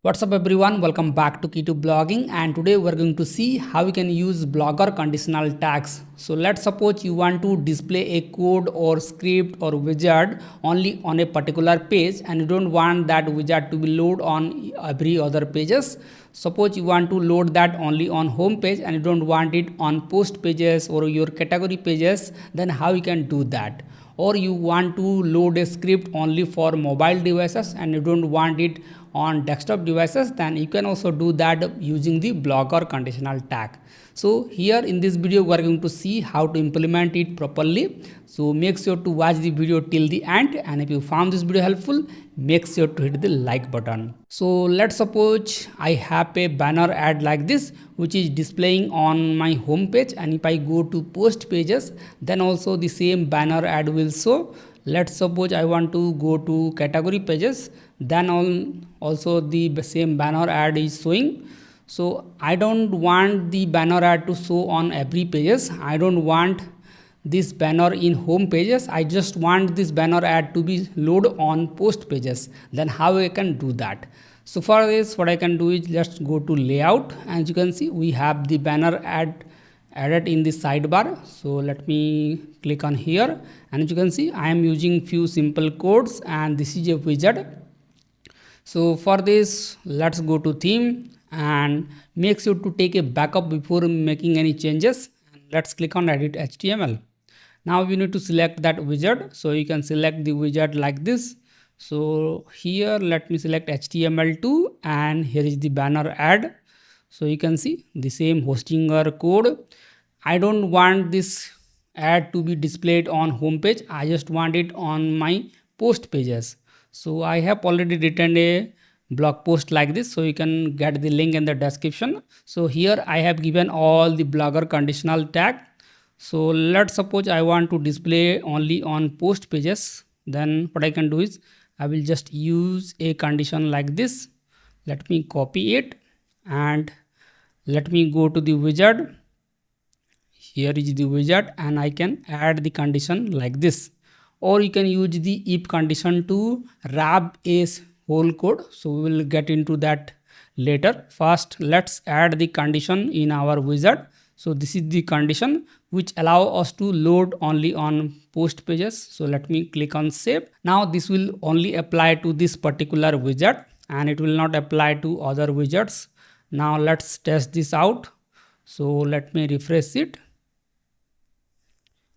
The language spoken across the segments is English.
What's up everyone, welcome back to Key2 Blogging, and today we're going to see how we can use blogger conditional tags. So let's suppose you want to display a code or script or widget only on a particular page and you don't want that widget to be load on every other pages. Suppose you want to load that only on home page and you don't want it on post pages or your category pages, then how you can do that? Or you want to load a script only for mobile devices and you don't want it on desktop devices, then you can also do that using the blogger conditional tag. So here in this video we are going to see how to implement it properly. So make sure to watch the video till the end, and if you found this video helpful, make sure to hit the like button. So let's suppose I have a banner ad like this which is displaying on my home page, and if I go to post pages then also the same banner ad will show. Let's suppose I want to go to category pages, then also the same banner ad is showing. So I don't want the banner ad to show on every pages. I don't want this banner in home pages. I just want this banner ad to be load on post pages. Then how I can do that? So for this, what I can do is just go to layout, and as you can see we have the banner ad added in the sidebar. So let me click on here, and as you can see I am using few simple codes and this is a widget. So for this, let's go to theme and make sure to take a backup before making any changes. Let's click on edit HTML. Now we need to select that widget. So you can select the widget like this. So here let me select HTML2, and here is the banner ad. So you can see the same hostinger code. I don't want this ad to be displayed on home page. I just want it on my post pages. So I have already written a blog post like this, so you can get the link in the description. So here I have given all the blogger conditional tag. So let's suppose I want to display only on post pages. Then what I can do is I will just use a condition like this. Let me copy it and let me go to the widget. Here is the widget, and I can add the condition like this. Or you can use the if condition to wrap a whole code. So we will get into that later. First let's add the condition in our widget. So this is the condition which allow us to load only on post pages. So let me click on save. Now this will only apply to this particular widget and it will not apply to other widgets. Now let's test this out. So let me refresh it,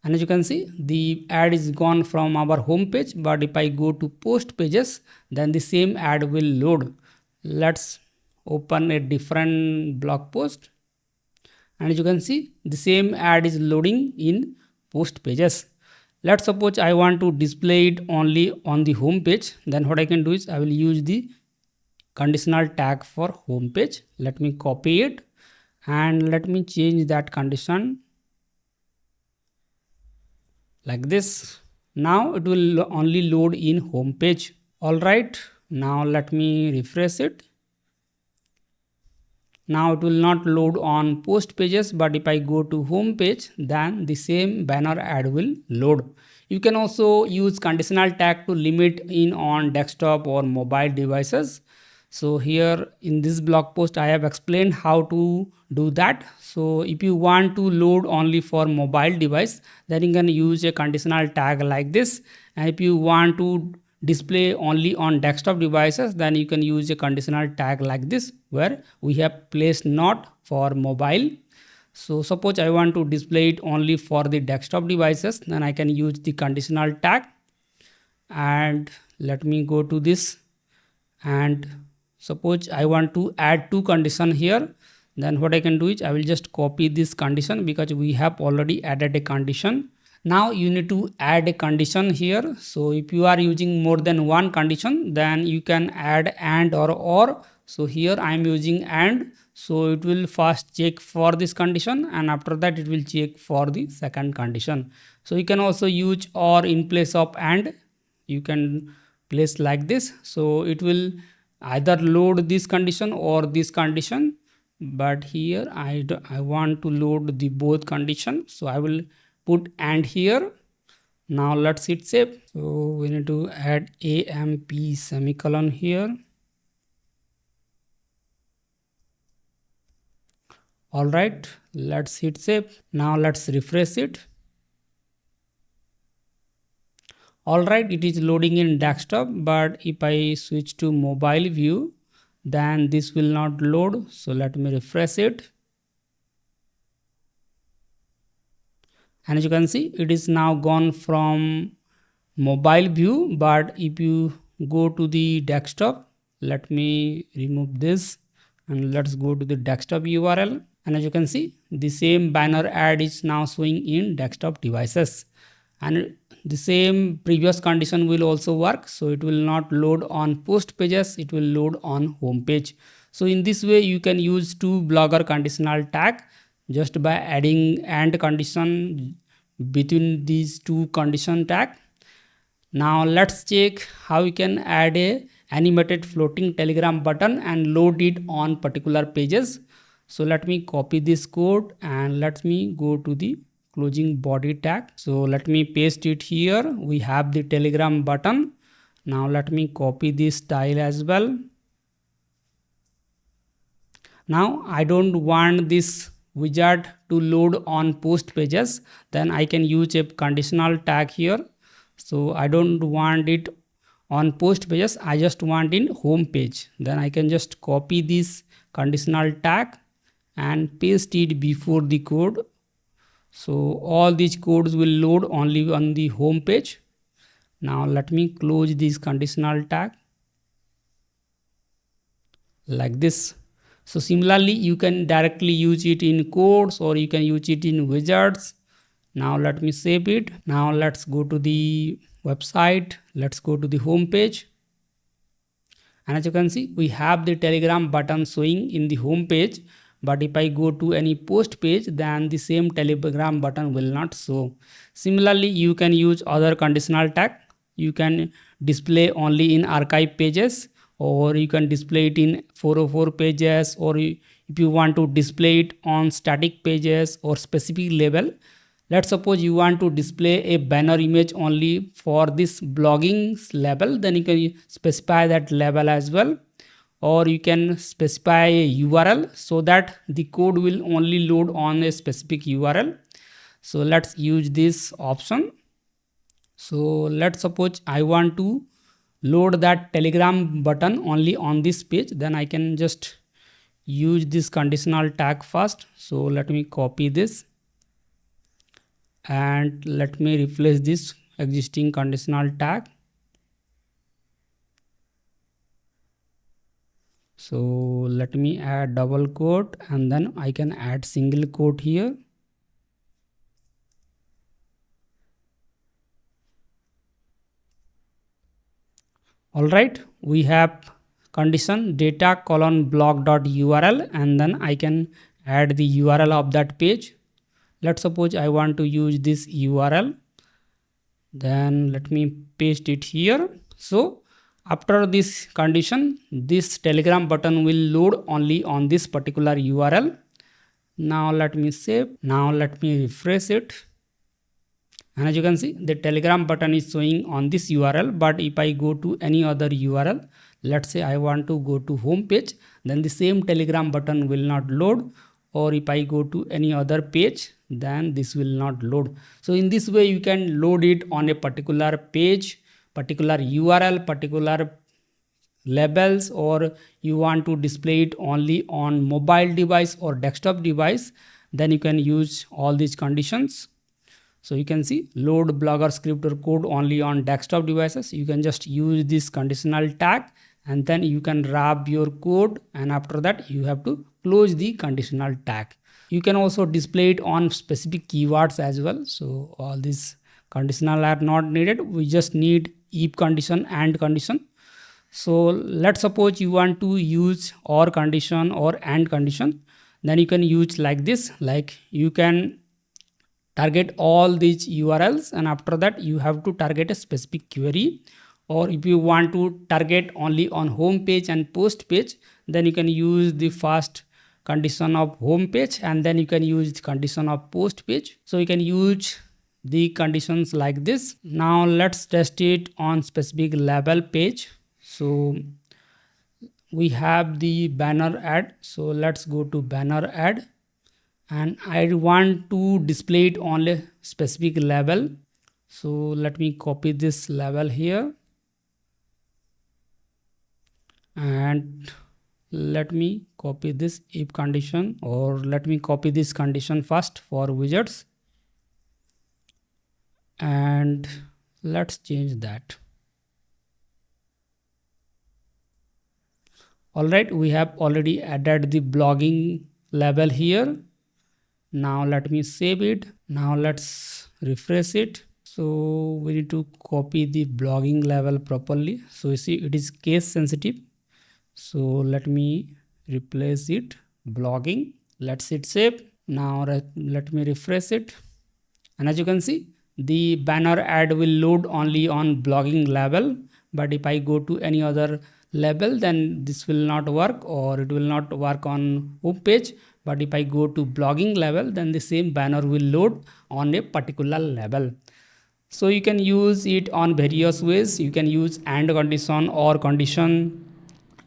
and as you can see the ad is gone from our home page, but if I go to post pages then the same ad will load. Let's open a different blog post, and as you can see the same ad is loading in post pages. Let's suppose I want to display it only on the home page. Then what I can do is I will use the conditional tag for home page. Let me copy it and let me change that condition like this. Now it will only load in home page. All right, now let me refresh it. Now it will not load on post pages, but if I go to home page then the same banner ad will load. You can also use conditional tag to limit in on desktop or mobile devices. So here in this blog post I have explained how to do that. So if you want to load only for mobile device, then you can use a conditional tag like this, and if you want to display only on desktop devices, then you can use a conditional tag like this where we have placed not for mobile. So suppose I want to display it only for the desktop devices, then I can use the conditional tag. And let me go to this, and suppose I want to add two conditions here. Then what I can do is I will just copy this condition because we have already added a condition. Now you need to add a condition here. So if you are using more than one condition, then you can add and or. So here I am using and, so it will first check for this condition and after that it will check for the second condition. So you can also use or in place of and. You can place like this, so it will either load this condition or this condition, but here I want to load the both condition, so I will put and here. Now let's hit save. So we need to add AMP semicolon here. All right, let's hit save. Now let's refresh it. All right, it is loading in desktop, but if I switch to mobile view, then this will not load. So let me refresh it. And as you can see, it is now gone from mobile view, but if you go to the desktop, let me remove this and let's go to the desktop URL. And as you can see, the same banner ad is now showing in desktop devices, and the same previous condition will also work. So it will not load on post pages, it will load on home page. So in this way you can use two blogger conditional tag just by adding and condition between these two condition tag. Now let's check how we can add a animated floating telegram button and load it on particular pages. So let me copy this code and let me go to the closing body tag. So let me paste it here. We have the telegram button. Now let me copy this style as well. Now I don't want this widget to load on post pages, then I can use a conditional tag here. So I don't want it on post pages, I just want in home page. Then I can just copy this conditional tag and paste it before the code. So all these codes will load only on the home page. Now let me close this conditional tag like this. So similarly you can directly use it in codes or you can use it in widgets. Now let me save it. Now let's go to the website. Let's go to the home page. And as you can see, we have the telegram button showing in the home page, but if I go to any post page, then the same telegram button will not show. Similarly, you can use other conditional tag. You can display only in archive pages, or you can display it in 404 pages, or if you want to display it on static pages or specific label. Let's suppose you want to display a banner image only for this blogging label, then you can specify that label as well, or you can specify a URL so that the code will only load on a specific URL. So let's use this option. So let's suppose I want to load that telegram button only on this page, then I can just use this conditional tag first. So let me copy this and let me replace this existing conditional tag. So let me add double quote and then I can add single quote here. All right, we have condition data colon blog.url and then I can add the URL of that page. Let's suppose I want to use this URL, then let me paste it here. So after this condition, this telegram button will load only on this particular URL. Now let me save. Now let me refresh it. And as you can see, the telegram button is showing on this URL, but if I go to any other URL, let's say I want to go to home page, then the same telegram button will not load, or if I go to any other page, then this will not load. So in this way you can load it on a particular page, particular URL, particular labels, or you want to display it only on mobile device or desktop device, then you can use all these conditions. So you can see load blogger script or code only on desktop devices. You can just use this conditional tag and then you can wrap your code, and after that you have to close the conditional tag. You can also display it on specific keywords as well. So all these conditional are not needed. We just need if condition and condition. So let's suppose you want to use or condition or and condition, then you can use like this. Like you can target all these URLs and after that you have to target a specific query, or if you want to target only on home page and post page, then you can use the first condition of home page and then you can use the condition of post page. So you can use the conditions like this. Now let's test it on specific label page. So we have the banner ad. So let's go to banner ad. and I want to display it on a specific level. So let me copy this level here, and let me copy this if condition, or let me copy this condition first for widgets, and let's change that. All right, we have already added the blogging label here. Now let me save it. Now let's refresh it. So we need to copy the blogging level properly. So you see it is case sensitive. So let me replace it blogging. Let's hit save. Now let me refresh it. And as you can see, the banner ad will load only on blogging level, but if I go to any other label, then this will not work, or it will not work on home page. But if I go to blogging level, then the same banner will load on a particular level. So you can use it on various ways. You can use and condition or condition.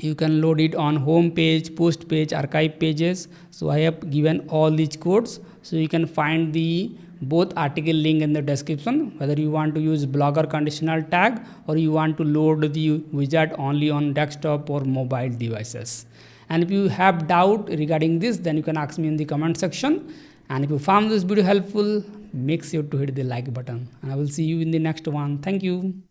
You can load it on home page, post page, archive pages. So I have given all these codes, so you can find the both article link in the description, whether you want to use blogger conditional tag or you want to load the widget only on desktop or mobile devices. And if you have doubt regarding this, then you can ask me in the comment section. And if you found this video helpful, make sure to hit the like button, and I will see you in the next one. Thank you.